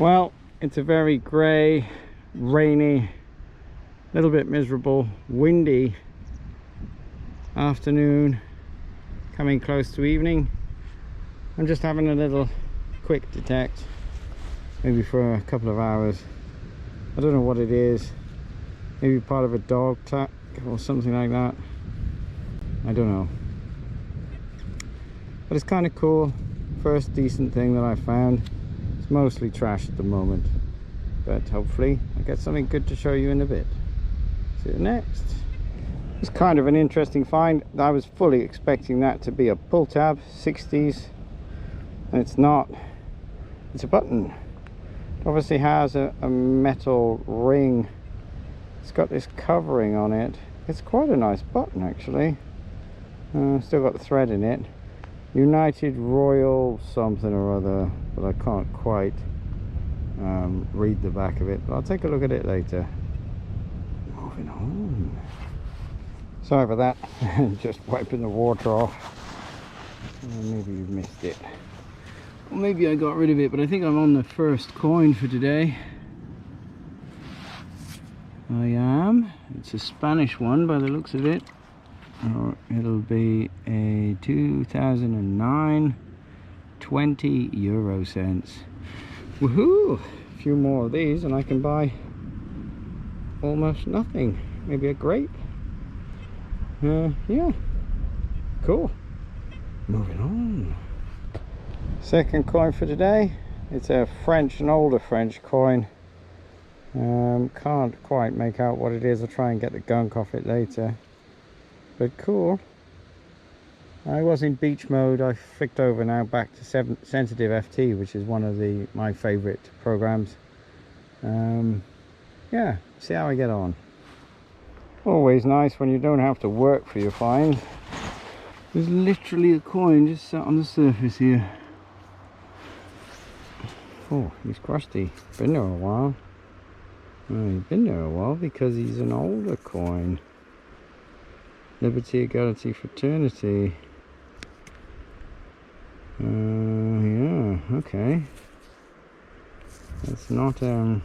Well, it's a very grey, rainy, little bit miserable, windy afternoon, coming close to evening. I'm just having a little quick detect, maybe for a couple of hours. I don't know what it is, maybe part of a dog tack or something like that. I don't know, but it's kind of cool. First decent thing that I found. It's mostly trash at the moment, but hopefully I get something good to show you in a bit. See you next. It's kind of an interesting find. I was fully expecting that to be a pull tab 60s, and it's not. It's a button. It obviously has a metal ring. It's got this covering on it. It's quite a nice button actually. Still got the thread in it. United Royal something or other, but I can't quite read the back of it, but I'll take a look at it later. Moving on. Sorry for that. Just wiping the water off. Maybe you missed it, or maybe I got rid of it, but I think I'm on the first coin for today. I am. It's a Spanish one by the looks of it, or it'll be a 2009 20 euro cents. Woohoo! A few more of these and I can buy almost nothing. Maybe a grape. Yeah, cool. Moving on. Second coin for today. It's a French, an older French coin. Can't quite make out what it is. I'll try and get the gunk off it later, but cool. I was in beach mode. I flicked over now back to sensitive FT, which is one of my favorite programs. Yeah, see how I get on. Always nice when you don't have to work for your find. There's literally a coin just sat on the surface here. Oh, he's crusty. Been there a while. Oh, he's been there a while because he's an older coin. Liberty, Equality, Fraternity. Yeah, okay. That's not a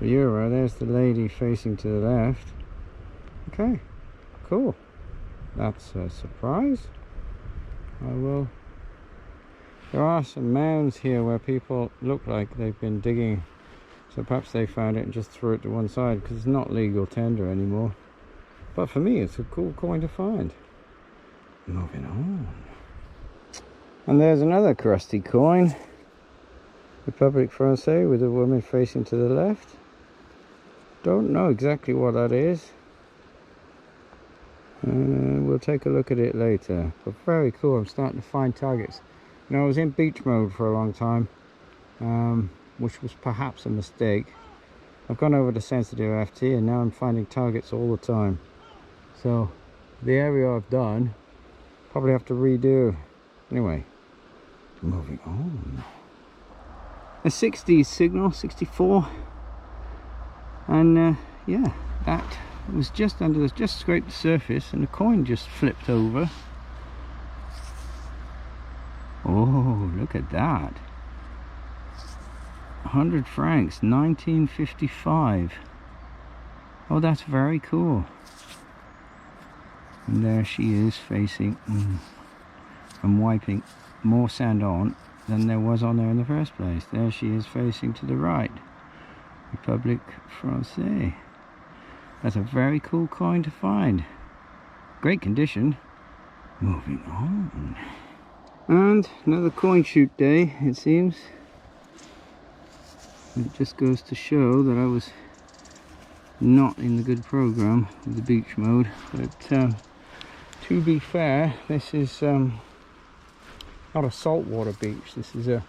euro. There's the lady facing to the left. Okay, cool. That's a surprise. I will. There are some mounds here where people look like they've been digging, so perhaps they found it and just threw it to one side because it's not legal tender anymore. But for me, it's a cool coin to find. Moving on. And there's another crusty coin. Republic Française with a woman facing to the left. Don't know exactly what that is. We'll take a look at it later. But very cool. I'm starting to find targets. You know, I was in beach mode for a long time, which was perhaps a mistake. I've gone over to sensitive FT and now I'm finding targets all the time. So the area I've done, probably have to redo. Anyway, moving on. A 60s signal, 64, and yeah, that was just under this, just scraped the surface, and the coin just flipped over. Oh, look at that. 100 francs, 1955. Oh, that's very cool. And there she is facing. I'm wiping more sand on than there was on there in the first place. There she is facing to the right. Republic Française. That's a very cool coin to find. Great condition. Moving on. And another coin shoot day, it seems. It just goes to show that I was not in the good program with the beach mode. But to be fair, this is not a saltwater beach, this is a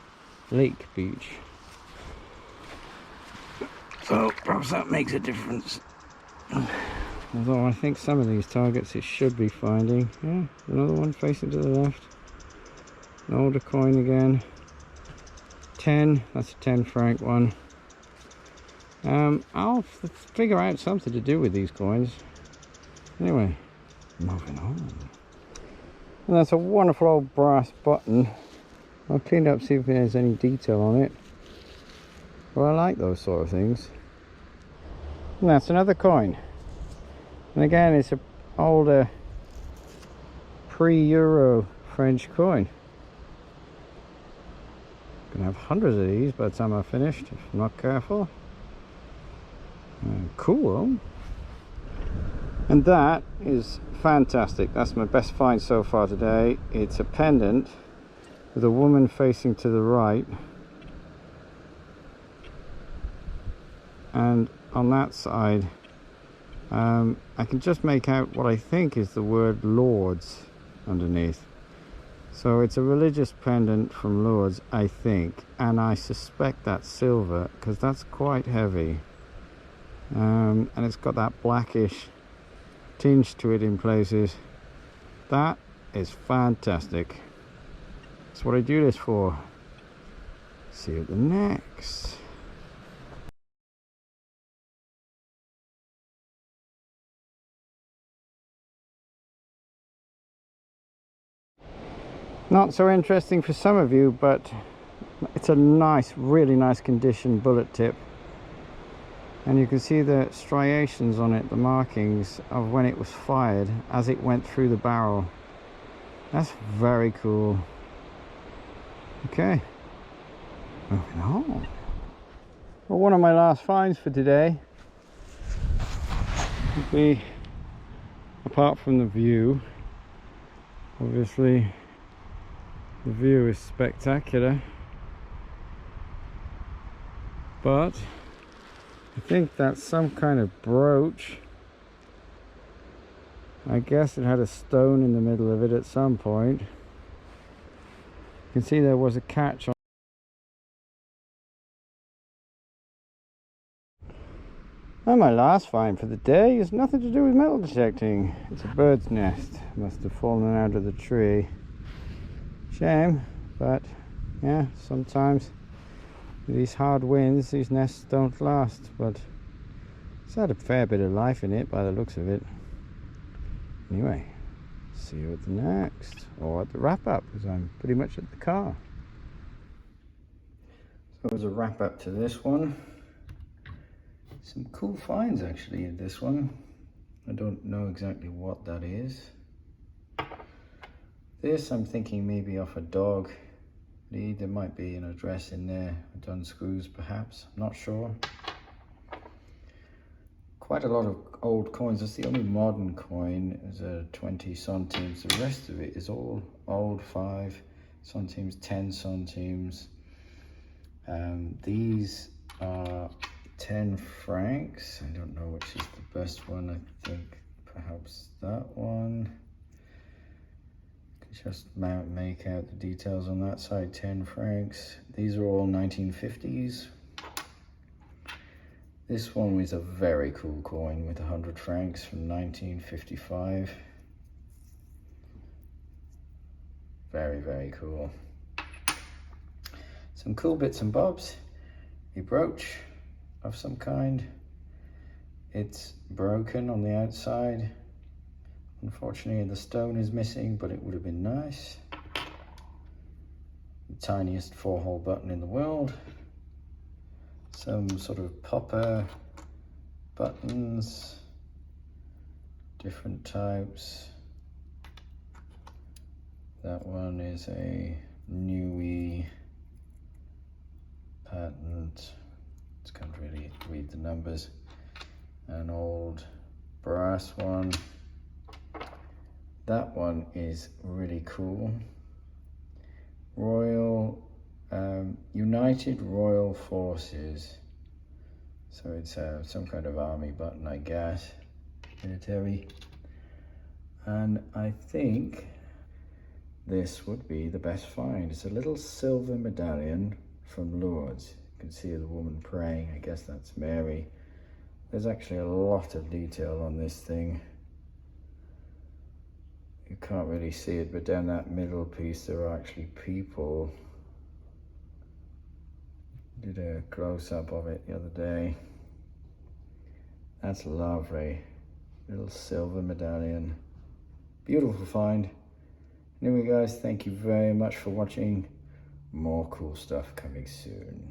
lake beach. So perhaps that makes a difference. Although I think some of these targets it should be finding. Yeah, another one facing to the left. An older coin again. 10, that's a 10 franc one. I'll figure out something to do with these coins. Anyway, moving on. And that's a wonderful old brass button. I'll clean it up, see if there's any detail on it. Well, I like those sort of things. And that's another coin. And again, it's an older pre-Euro French coin. Gonna have hundreds of these by the time I'm finished, if I'm not careful. Cool. And that is fantastic. That's my best find so far today. It's a pendant with a woman facing to the right, and on that side I can just make out what I think is the word Lords underneath. So it's a religious pendant from Lourdes, I think, and I suspect that's silver because that's quite heavy, and it's got that blackish tinge to it in places. That is fantastic. That's what I do this for. See you at the next. Not so interesting for some of you, but it's a nice, really nice condition bullet tip. And you can see the striations on it, the markings of when it was fired as it went through the barrel. That's very cool. Okay, moving on. Well, one of my last finds for today would be, apart from the view, obviously the view is spectacular, but I think that's some kind of brooch. I guess it had a stone in the middle of it at some point. You can see there was a catch on. And my last find for the day is nothing to do with metal detecting. It's a bird's nest. Must have fallen out of the tree. Shame, but yeah, sometimes with these hard winds these nests don't last, but it's had a fair bit of life in it by the looks of it. Anyway, see you at the next, or at the wrap up, because I'm pretty much at the car. So as a wrap up to this one, some cool finds actually in this one. I don't know exactly what that is. This I'm thinking maybe off a dog lead. There might be an address in there, done screws perhaps, I'm not sure. Quite a lot of old coins. That's the only modern coin, is a 20 centimes. The rest of it is all old 5 centimes, 10 centimes. These are 10 francs. I don't know which is the best one. I think perhaps that one. Just make out the details on that side. 10 francs. These are all 1950s. This one was a very cool coin with 100 francs from 1955. Very, very cool. Some cool bits and bobs. A brooch of some kind. It's broken on the outside. Unfortunately the stone is missing, but it would have been nice. The tiniest 4-hole button in the world. Some sort of popper buttons, different types. That one is a Nui patent. Just can't really read the numbers. An old brass one. That one is really cool. Royal, United Royal Forces. So it's some kind of army button, I guess, military. And I think this would be the best find. It's a little silver medallion from Lourdes. You can see the woman praying. I guess that's Mary. There's actually a lot of detail on this thing. You can't really see it, but down that middle piece there are actually people. Did a close-up of it the other day. That's lovely. Little silver medallion. Beautiful find. Anyway guys, thank you very much for watching. More cool stuff coming soon.